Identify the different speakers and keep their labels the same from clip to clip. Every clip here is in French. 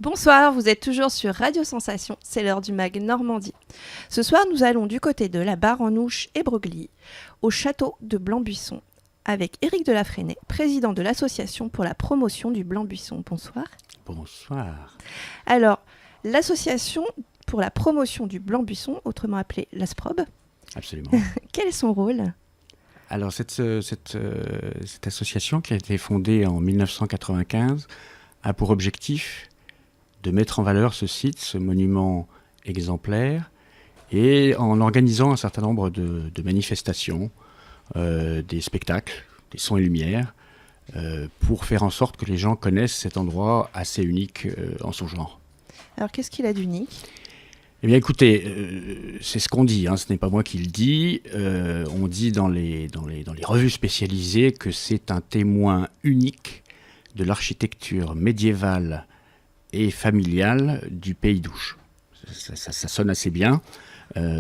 Speaker 1: Bonsoir, vous êtes toujours sur Radio Sensation, c'est l'heure du MAG Normandie. Ce soir, nous allons du côté de la Barre-en-Ouche et Broglie, au château de Blanc-Buisson, avec Éric Delafresnay, président de l'association pour la promotion du Blanc-Buisson. Bonsoir.
Speaker 2: Bonsoir.
Speaker 1: Alors, l'association pour la promotion du Blanc-Buisson, autrement appelée l'ASPROB.
Speaker 2: Absolument.
Speaker 1: Quel est son rôle ?
Speaker 2: Alors, cette association qui a été fondée en 1995 a pour objectif de mettre en valeur ce site, ce monument exemplaire, et en organisant un certain nombre de manifestations, des spectacles, des sons et lumières, pour faire en sorte que les gens connaissent cet endroit assez unique en son genre.
Speaker 1: Alors, qu'est-ce qu'il a d'unique ?
Speaker 2: Eh bien, écoutez, c'est ce qu'on dit, ce n'est pas moi qui le dis. On dit dans les revues spécialisées que c'est un témoin unique de l'architecture médiévale et familiale du pays d'Ouche. Ça sonne assez bien,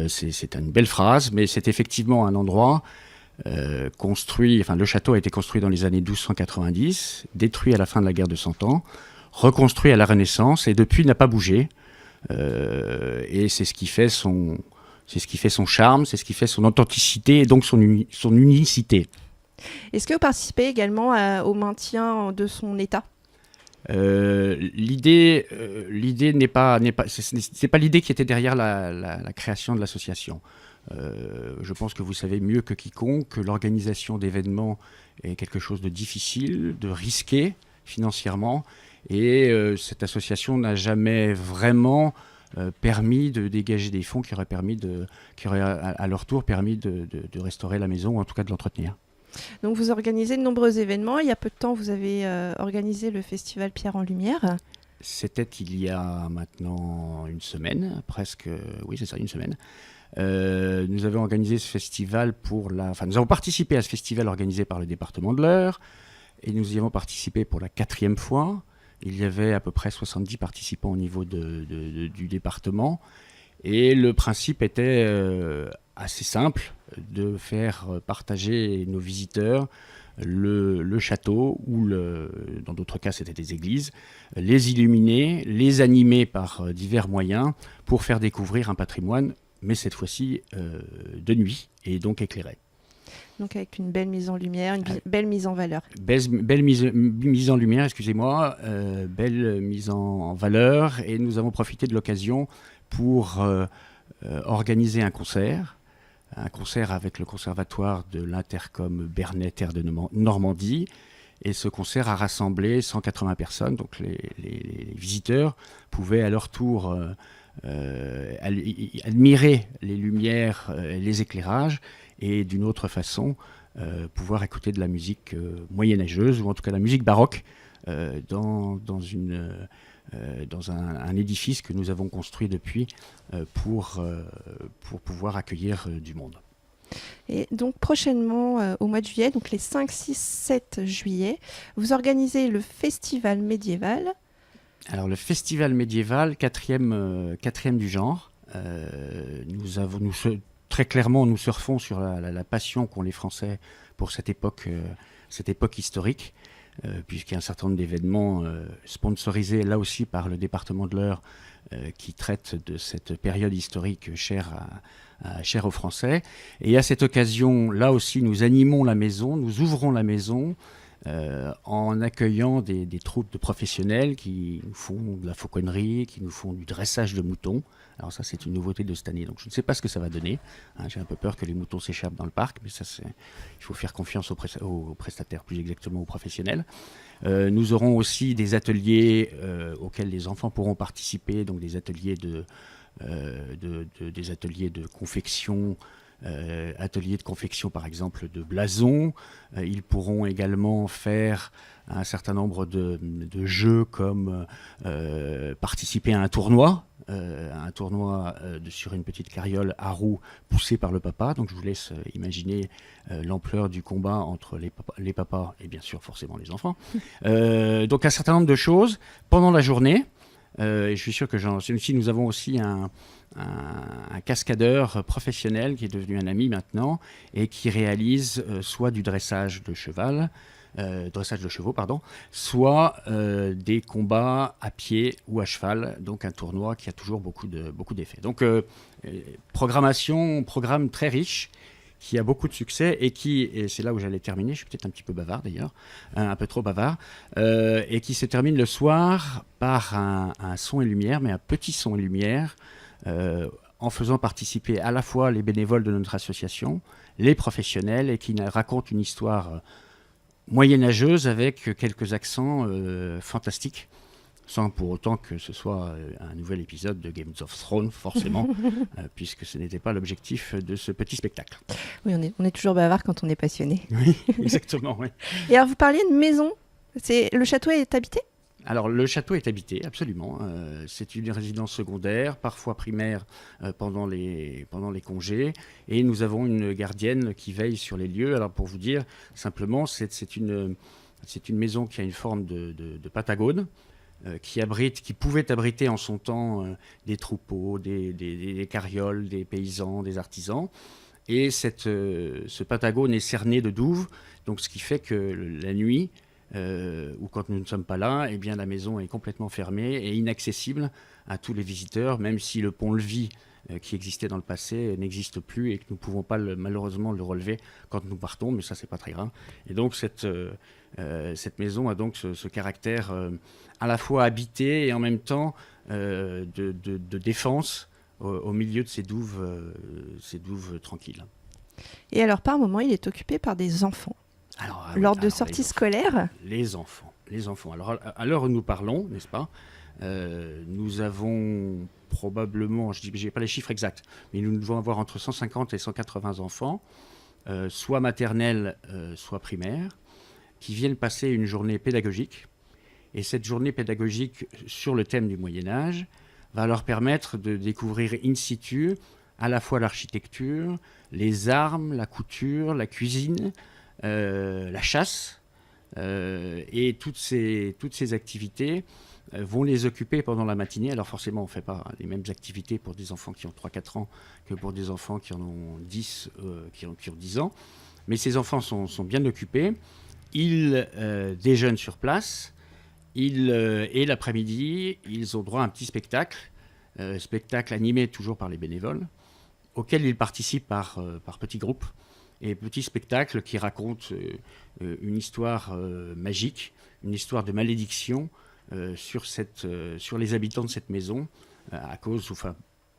Speaker 2: c'est une belle phrase, mais c'est effectivement un endroit construit, le château a été construit dans les années 1290, détruit à la fin de la guerre de Cent Ans, reconstruit à la Renaissance et depuis n'a pas bougé. Et c'est ce qui fait son charme, c'est ce qui fait son authenticité et donc son unicité.
Speaker 1: Est-ce que vous participez également au maintien de son état ?
Speaker 2: L'idée n'est pas c'est pas l'idée qui était derrière la création de l'association. Je pense que vous savez mieux que quiconque que l'organisation d'événements est quelque chose de difficile, de risqué financièrement, et cette association n'a jamais vraiment permis de dégager des fonds qui auraient à leur tour permis de restaurer la maison, ou en tout cas de l'entretenir.
Speaker 1: Donc vous organisez de nombreux événements. Il y a peu de temps, vous avez organisé le festival Pierre en Lumière.
Speaker 2: C'était il y a maintenant une semaine, presque, oui c'est ça, une semaine. Nous avons organisé ce festival nous avons participé à ce festival organisé par le département de l'Eure, et nous y avons participé pour la 4e fois. Il y avait à peu près 70 participants au niveau du département. Et le principe était assez simple, de faire partager nos visiteurs le château, ou dans d'autres cas c'était des églises, les illuminer, les animer par divers moyens pour faire découvrir un patrimoine, mais cette fois-ci de nuit et donc éclairé.
Speaker 1: Donc avec une belle mise en lumière, une belle mise en valeur.
Speaker 2: Belle mise en lumière, excusez-moi, belle mise en valeur, et nous avons profité de l'occasion pour organiser un concert avec le conservatoire de l'Intercom Bernay Terre de Normandie, et ce concert a rassemblé 180 personnes, donc les visiteurs pouvaient à leur tour admirer les lumières, les éclairages, et d'une autre façon pouvoir écouter de la musique moyenâgeuse, ou en tout cas la musique baroque, dans un édifice que nous avons construit depuis pour pouvoir accueillir du monde.
Speaker 1: Et donc prochainement, au mois de juillet, donc les 5, 6, 7 juillet, vous organisez le festival médiéval.
Speaker 2: Alors le festival médiéval, quatrième du genre, très clairement, nous surfons sur la passion qu'ont les Français pour cette époque historique, puisqu'il y a un certain nombre d'événements sponsorisés là aussi par le département de l'Eure qui traitent de cette période historique chère aux Français. Et à cette occasion, là aussi, nous animons la maison, nous ouvrons la maison en accueillant des troupes de professionnels qui nous font de la fauconnerie, qui nous font du dressage de moutons. Alors ça, c'est une nouveauté de cette année, donc je ne sais pas ce que ça va donner. J'ai un peu peur que les moutons s'échappent dans le parc, mais il faut faire confiance aux prestataires, plus exactement aux professionnels. Nous aurons aussi des ateliers auxquels les enfants pourront participer, donc des ateliers des ateliers de confection, ateliers de confection par exemple de blasons. Ils pourront également faire un certain nombre de jeux, comme participer à un tournoi sur une petite carriole à roues poussée par le papa. Donc je vous laisse imaginer l'ampleur du combat entre les papas et bien sûr forcément les enfants. Donc un certain nombre de choses pendant la journée. Et je suis sûr que nous avons aussi un cascadeur professionnel qui est devenu un ami maintenant, et qui réalise soit du dressage de cheval, dressage de chevaux, pardon, soit des combats à pied ou à cheval, donc un tournoi qui a toujours beaucoup d'effets. Donc programme très riche, qui a beaucoup de succès et c'est là où j'allais terminer, je suis peut-être un petit peu bavard d'ailleurs, un peu trop bavard, et qui se termine le soir par un son et lumière, mais un petit son et lumière, en faisant participer à la fois les bénévoles de notre association, les professionnels, et qui racontent une histoire moyenâgeuse avec quelques accents fantastiques, sans pour autant que ce soit un nouvel épisode de Game of Thrones, forcément, puisque ce n'était pas l'objectif de ce petit spectacle.
Speaker 1: Oui, on est toujours bavard quand on est passionné.
Speaker 2: Oui, exactement. Oui.
Speaker 1: Et alors, vous parliez de maison. Le château est habité ?
Speaker 2: Alors, le château est habité, absolument. C'est une résidence secondaire, parfois primaire, pendant les congés. Et nous avons une gardienne qui veille sur les lieux. Alors, pour vous dire, simplement, c'est une maison qui a une forme de pentagone, qui pouvait abriter en son temps des troupeaux, des carrioles, des paysans, des artisans. Et ce pentagone est cerné de douves, donc ce qui fait que la nuit, ou quand nous ne sommes pas là, eh bien, la maison est complètement fermée et inaccessible à tous les visiteurs, même si le pont-levis qui existait dans le passé n'existe plus et que nous ne pouvons pas malheureusement le relever quand nous partons, mais ça, c'est pas très grave. Et donc, cette maison a donc ce caractère à la fois habité et en même temps de défense au milieu de ces douves tranquilles.
Speaker 1: Et alors, par moment, il est occupé par des enfants. Lors de sorties scolaires ?
Speaker 2: Les enfants. Alors, à l'heure où nous parlons, n'est-ce pas, nous avons probablement, je n'ai pas les chiffres exacts, mais nous devons avoir entre 150 et 180 enfants, soit maternels, soit primaires, qui viennent passer une journée pédagogique. Et cette journée pédagogique sur le thème du Moyen-Âge va leur permettre de découvrir in situ à la fois l'architecture, les armes, la couture, la cuisine, la chasse, et toutes ces activités vont les occuper pendant la matinée. Alors forcément, on ne fait pas les mêmes activités pour des enfants qui ont 3-4 ans que pour des enfants qui en ont 10, qui ont 10 ans. Mais ces enfants sont bien occupés. Ils déjeunent sur place. Et l'après-midi, ils ont droit à un petit spectacle animé toujours par les bénévoles, auquel ils participent par petits groupes. Et petit spectacle qui raconte une histoire magique, une histoire de malédiction sur les habitants de cette maison,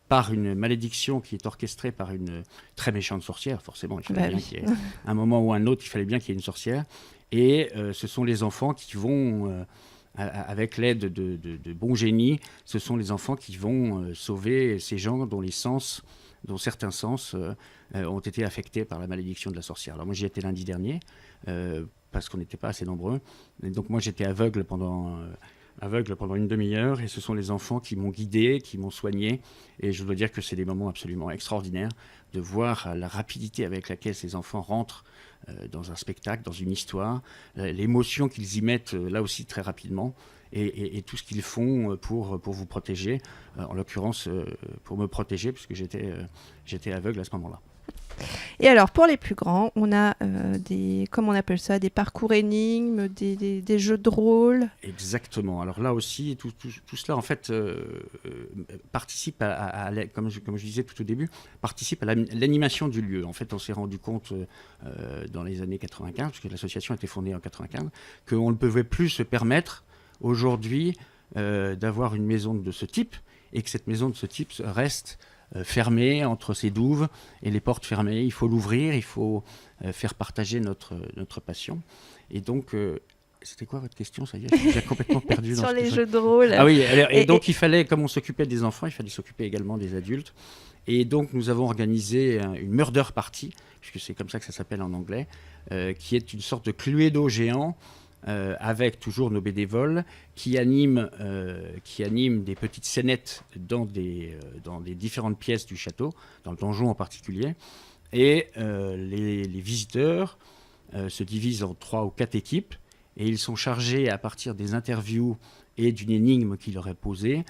Speaker 2: par une malédiction qui est orchestrée par une très méchante sorcière. Forcément, il fallait bien qu'il y ait un moment ou un autre, il fallait bien qu'il y ait une sorcière. Et ce sont les enfants qui vont, avec l'aide de bons génies, ce sont les enfants qui vont sauver ces gens dont certains sens ont été affectés par la malédiction de la sorcière. Alors moi j'y étais lundi dernier, parce qu'on n'était pas assez nombreux. Et donc moi j'étais aveugle pendant une demi-heure, et ce sont les enfants qui m'ont guidé, qui m'ont soigné. Et je dois dire que c'est des moments absolument extraordinaires de voir la rapidité avec laquelle ces enfants rentrent dans un spectacle, dans une histoire, l'émotion qu'ils y mettent là aussi très rapidement. Et tout ce qu'ils font pour vous protéger, en l'occurrence pour me protéger, puisque j'étais aveugle à ce moment-là.
Speaker 1: Et alors, pour les plus grands, on a comment on appelle ça, des parcours énigmes, des jeux de rôle.
Speaker 2: Exactement. Alors là aussi, tout cela, en fait, participe comme je disais tout au début, participe à l'animation du lieu. En fait, on s'est rendu compte dans les années 95, puisque l'association a été fondée en 95, qu'on ne pouvait plus se permettre aujourd'hui d'avoir une maison de ce type, et que cette maison de ce type reste fermée entre ces douves et les portes fermées. Il faut l'ouvrir, il faut faire partager notre passion. Et donc, c'était quoi votre question ? Ça y est, j'ai complètement perdu.
Speaker 1: Sur les jeux de rôle.
Speaker 2: Ah oui, et donc il fallait, comme on s'occupait des enfants, il fallait s'occuper également des adultes. Et donc nous avons organisé une murder party, puisque c'est comme ça que ça s'appelle en anglais, qui est une sorte de Cluedo géant, avec toujours nos bénévoles qui animent des petites scénettes dans des différentes pièces du château, dans le donjon en particulier. Et les visiteurs se divisent en 3 ou 4 équipes, et ils sont chargés, à partir des interviews et d'une énigme qui leur est posée,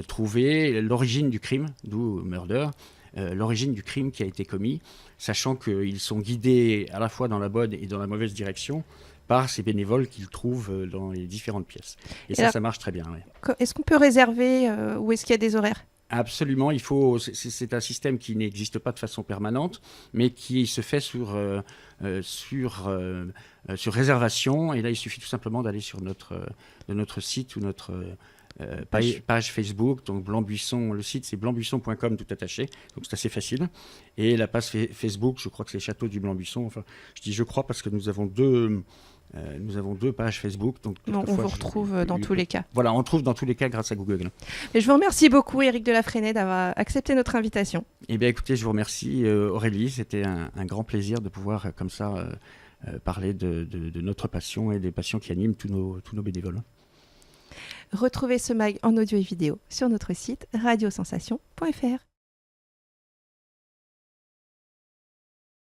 Speaker 2: trouver l'origine du crime, d'où murder, l'origine du crime qui a été commis, sachant qu'ils sont guidés à la fois dans la bonne et dans la mauvaise direction par ces bénévoles qu'ils trouvent dans les différentes pièces. Et ça marche très bien. Ouais.
Speaker 1: Est-ce qu'on peut réserver ou est-ce qu'il y a des horaires ?
Speaker 2: Absolument, c'est un système qui n'existe pas de façon permanente, mais qui se fait sur réservation. Et là, il suffit tout simplement d'aller sur notre site ou notre page Facebook. Donc Blanc-Buisson, le site c'est blancbuisson.com tout attaché, donc c'est assez facile. Et la page Facebook, je crois que c'est Château du Blanc-Buisson. Enfin, je dis je crois parce que nous avons deux pages Facebook. Donc
Speaker 1: on vous retrouve dans tous les cas.
Speaker 2: Voilà, on trouve dans tous les cas grâce à Google.
Speaker 1: Et je vous remercie beaucoup, Éric de la Fresnaye, d'avoir accepté notre invitation.
Speaker 2: Eh bien, écoutez, je vous remercie, Aurélie. C'était un grand plaisir de pouvoir, comme ça, parler de notre passion et des passions qui animent tous nos bénévoles.
Speaker 1: Retrouvez ce mag en audio et vidéo sur notre site radiosensation.fr.